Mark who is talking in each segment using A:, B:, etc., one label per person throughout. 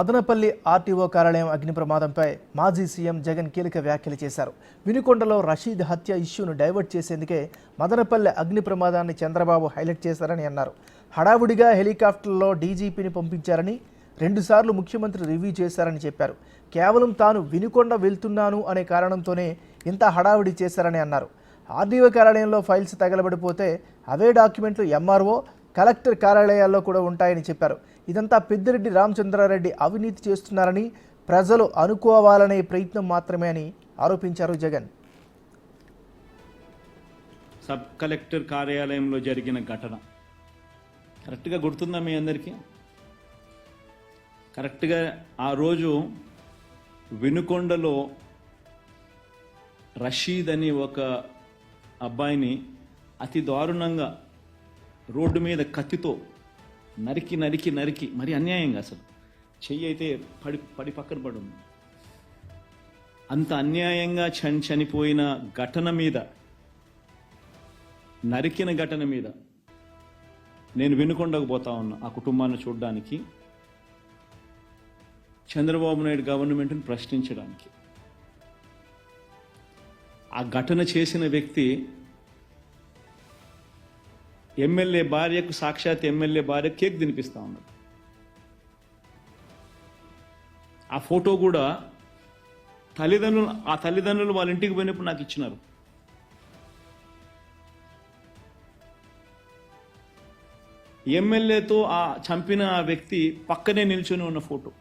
A: Madanapalle RTO కార్యాలయం అగ్ని ప్రమాదంపై మాజీ సీఎం జగన్ కీలక వ్యాఖ్యలు చేశారు. వినుకొండలో రషీద్ హత్య ఇష్యూను డైవర్ట్ చేసేందుకే మదనపల్లి అగ్ని ప్రమాదాన్ని చంద్రబాబు హైలైట్ చేశారని అన్నారు. హడావుడిగా హెలికాప్టర్లో డీజీపీని పంపించారని, 2 సార్లు ముఖ్యమంత్రి రివ్యూ చేశారని చెప్పారు. కేవలం తాను వినుకొండ వెళ్తున్నాను అనే కారణంతోనే ఇంత హడావుడి చేశారని అన్నారు. ఆర్డీఓ కార్యాలయంలో ఫైల్స్ తగలబడిపోతే అవే డాక్యుమెంట్లు ఎంఆర్ఓ, కలెక్టర్ కార్యాలయాల్లో కూడా ఉంటాయని చెప్పారు. ఇదంతా పెద్దిరెడ్డి రామచంద్రారెడ్డి అవినీతి చేస్తున్నారని ప్రజలు అనుకోవాలనే ప్రయత్నం మాత్రమే అని ఆరోపించారు జగన్.
B: సబ్ కలెక్టర్ కార్యాలయంలో జరిగిన ఘటన కరెక్ట్గా గుర్తుందా మీ అందరికీ? కరెక్ట్గా ఆ రోజు వినుకొండలో రషీద్ అని ఒక అబ్బాయిని అతి దారుణంగా రోడ్డు మీద కత్తితో నరికి నరికి నరికి మరి అన్యాయంగా, అసలు చెయ్యి అయితే పడి పక్కన పడుంది. అంత అన్యాయంగా చనిపోయిన ఘటన మీద, నరికిన ఘటన మీద నేను వినుకొండకు పోతా ఉన్నా ఆ కుటుంబాన్ని చూడడానికి, చంద్రబాబు నాయుడు గవర్నమెంట్ని ప్రశ్నించడానికి. ఆ ఘటన చేసిన వ్యక్తి ఎమ్మెల్యే భార్యకు, సాక్షాత్ ఎమ్మెల్యే భార్య కేక్ తినిపిస్తా ఉన్నాడు. ఆ ఫోటో కూడా తల్లిదండ్రులు వాళ్ళ ఇంటికి పోయినప్పుడు నాకు ఇచ్చినారు. ఎమ్మెల్యేతో ఆ చంపిన ఆ వ్యక్తి పక్కనే నిల్చొని ఉన్న ఫోటో,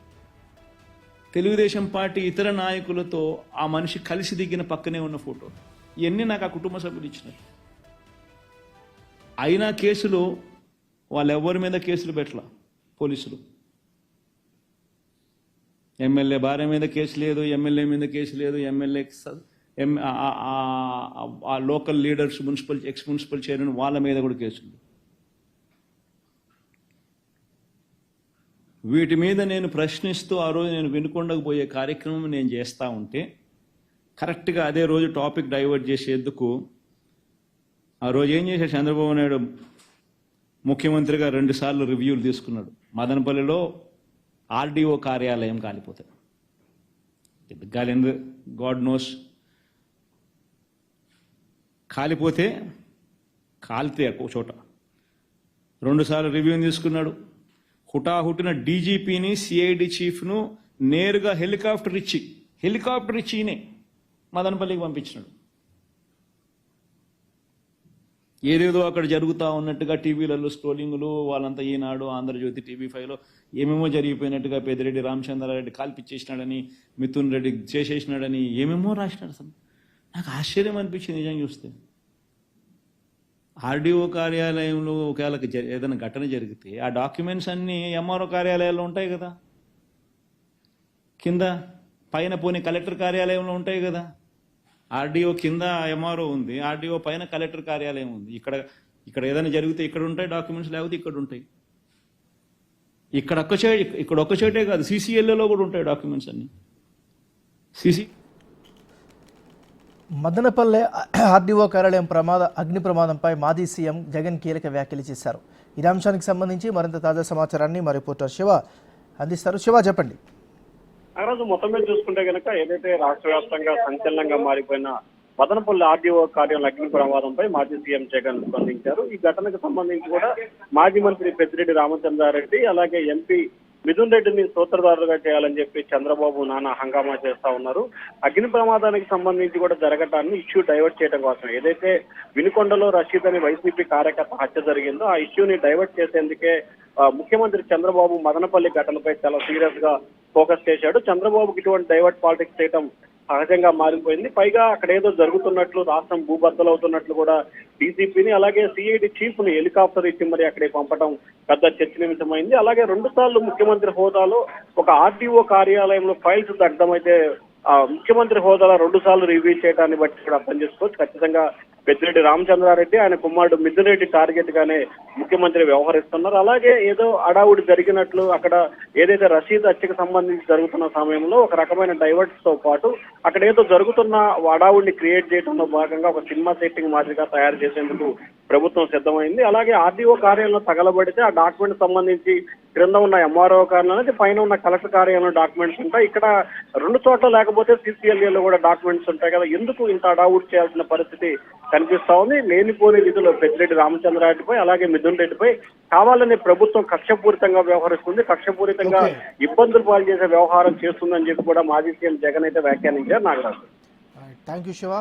B: తెలుగుదేశం పార్టీ ఇతర నాయకులతో ఆ మనిషి కలిసి దిగిన పక్కనే ఉన్న ఫోటో, ఇవన్నీ నాకు ఆ కుటుంబ సభ్యులు ఇచ్చినారు. అయినా కేసులు వాళ్ళెవరి మీద కేసులు పెట్టలా పోలీసులు. ఎమ్మెల్యే భార్య మీద కేసు లేదు, ఎమ్మెల్యే మీద కేసు లేదు, ఎమ్మెల్యే ఆ local leaders, X municipal chairman వాళ్ళ మీద కూడా కేసులు. వీటి మీద నేను ప్రశ్నిస్తూ ఆ రోజు నేను వినుకొండకు పోయే కార్యక్రమం నేను చేస్తూ ఉంటే, కరెక్ట్గా అదే రోజు టాపిక్ డైవర్ట్ చేసేందుకు ఆ రోజు ఏం చేశాడు చంద్రబాబు నాయుడు, ముఖ్యమంత్రిగా 2 సార్లు రివ్యూలు తీసుకున్నాడు. మదనపల్లిలో ఆర్డీఓ కార్యాలయం కాలిపోతాయి, గాలింది, గాడ్ నోస్. కాలితే ఒక చోట 2 సార్లు రివ్యూని తీసుకున్నాడు. హుటాహుటిన డీజీపీని, సిఐడి చీఫ్ను నేరుగా హెలికాప్టర్ ఇచ్చినే మదనపల్లికి పంపించినాడు. ఏదేదో అక్కడ జరుగుతూ ఉన్నట్టుగా టీవీలలో స్క్రోలింగ్లు, వాళ్ళంతా ఈనాడు, ఆంధ్రజ్యోతి, టీవీ5లో ఏమేమో జరిగిపోయినట్టుగా పెద్దిరెడ్డి రామచంద్రారెడ్డి కాల్పిచ్చేసినాడని, మిథున్ రెడ్డి చేసేసినాడని ఏమేమో రాసినాడు. అసలు నాకు ఆశ్చర్యం అనిపించింది నిజం చూస్తే. ఆర్డీఓ కార్యాలయంలో ఒకవేళ ఏదైనా ఘటన జరిగితే ఆ డాక్యుమెంట్స్ అన్నీ ఎంఆర్ఓ కార్యాలయాల్లో ఉంటాయి కదా, కింద పైన పోనీ కలెక్టర్ కార్యాలయంలో ఉంటాయి కదా. ఆర్డీఓ కింద ఎంఆర్ఓ ఉంది, ఆర్డీఓ పైన కలెక్టర్ కార్యాలయం ఉంది. ఇక్కడ ఏదైనా జరిగితే ఇక్కడ ఉంటాయి డాక్యుమెంట్స్, లేకపోతే ఇక్కడ ఉంటాయి. ఇక్కడ ఒక్క చోటే కాదు, సీసీఎల్ఏలో కూడా ఉంటాయి డాక్యుమెంట్స్ అన్ని.
A: మదనపల్లె ఆర్డీఓ కార్యాలయం అగ్ని ప్రమాదంపై మాజీ సీఎం జగన్ కీలక వ్యాఖ్యలు చేశారు. ఈ అంశానికి సంబంధించి మరింత తాజా సమాచారాన్ని మా రిపోర్టర్ శివ అందిస్తారు. శివ, చెప్పండి.
C: ఆ రోజు మొత్తం మీద చూసుకుంటే కనుక ఏదైతే రాష్ట్ర వ్యాప్తంగా సంచలనంగా మారిపోయిన మదనపల్లి ఆర్డీఓ కార్యాలయం అగ్ని ప్రమాదంపై మాజీ సీఎం జగన్ స్పందించారు. ఈ ఘటనకు సంబంధించి కూడా మాజీ మంత్రి పెద్దిరెడ్డి రామచంద్రారెడ్డి, అలాగే ఎంపీ మిథున్ రెడ్డిని సూత్రధారులుగా చేయాలని చెప్పి చంద్రబాబు నానా హంగామా చేస్తా ఉన్నారు. అగ్ని ప్రమాదానికి సంబంధించి కూడా జరగటాన్ని ఇష్యూ డైవర్ట్ చేయడం కోసం, ఏదైతే వినుకొండలో రషీద్ అని వైసీపీ కార్యకర్త హత్య జరిగిందో ఆ ఇష్యూని డైవర్ట్ చేసేందుకే ముఖ్యమంత్రి చంద్రబాబు మదనపల్లి ఘటనపై చాలా సీరియస్ గా ఫోకస్ చేశాడు. చంద్రబాబుకి ఇటువంటి డైవర్ట్ పాలిటిక్స్ చేయడం సహజంగా మారిపోయింది. పైగా అక్కడ ఏదో జరుగుతున్నట్లు, రాష్ట్రం భూబద్దలవుతున్నట్లు కూడా డీజీపీని, అలాగే సిఐడి చీఫ్ ని హెలికాప్టర్ ఇచ్చి మరి అక్కడికి పంపడం పెద్ద చర్చనీయాంశమైంది. అలాగే 2 సార్లు ముఖ్యమంత్రి హోదాలో ఒక ఆర్డీఓ కార్యాలయంలో ఫైల్స్ దగ్ధమైతే ముఖ్యమంత్రి హోదాలో 2 సార్లు రివ్యూ చేయడాన్ని బట్టి కూడా అర్థం చేసుకోవచ్చు. ఖచ్చితంగా పెద్దిరెడ్డి రామచంద్రారెడ్డి, ఆయన కుమారుడు మిథున్ రెడ్డి టార్గెట్ గానే ముఖ్యమంత్రి వ్యవహరిస్తున్నారు. అలాగే ఏదో అడావుడి జరిగినట్లు, అక్కడ ఏదైతే రషీద్ హత్యకు సంబంధించి జరుగుతున్న సమయంలో ఒక రకమైన డైవర్ట్స్ తో పాటు అక్కడ ఏదో జరుగుతున్న అడావుడిని క్రియేట్ చేయడంలో భాగంగా ఒక సినిమా సెట్టింగ్ మాదిరిగా తయారు చేసేందుకు ప్రభుత్వం సిద్ధమైంది. అలాగే ఆర్డీఓ కార్యాలయంలో తగలబడితే ఆ డాక్యుమెంట్ సంబంధించి క్రింద ఉన్న ఎంఆర్ఓ కార్యాలయం పైన ఉన్న కలెక్టర్ కార్యాలయంలో డాక్యుమెంట్స్ ఉంటాయి. ఇక్కడ 2 చోట్ల లేకపోతే CCLAలో కూడా డాక్యుమెంట్స్ ఉంటాయి కదా, ఎందుకు ఇంత అడావుట్ చేయాల్సిన పరిస్థితి కనిపిస్తా ఉంది. లేనిపోని విధులు పెద్దిరెడ్డి రామచంద్రారెడ్డిపై అలాగే మిథున్ రెడ్డిపై కావాలని ప్రభుత్వం కక్షపూరితంగా వ్యవహరిస్తుంది, కక్షపూరితంగా ఇబ్బందులు పాలు చేసే వ్యవహారం చేస్తుందని చెప్పి కూడా మాజీ సీఎం జగన్ అయితే వ్యాఖ్యానించారు. నాగరాజు.
A: Thank you Shiva.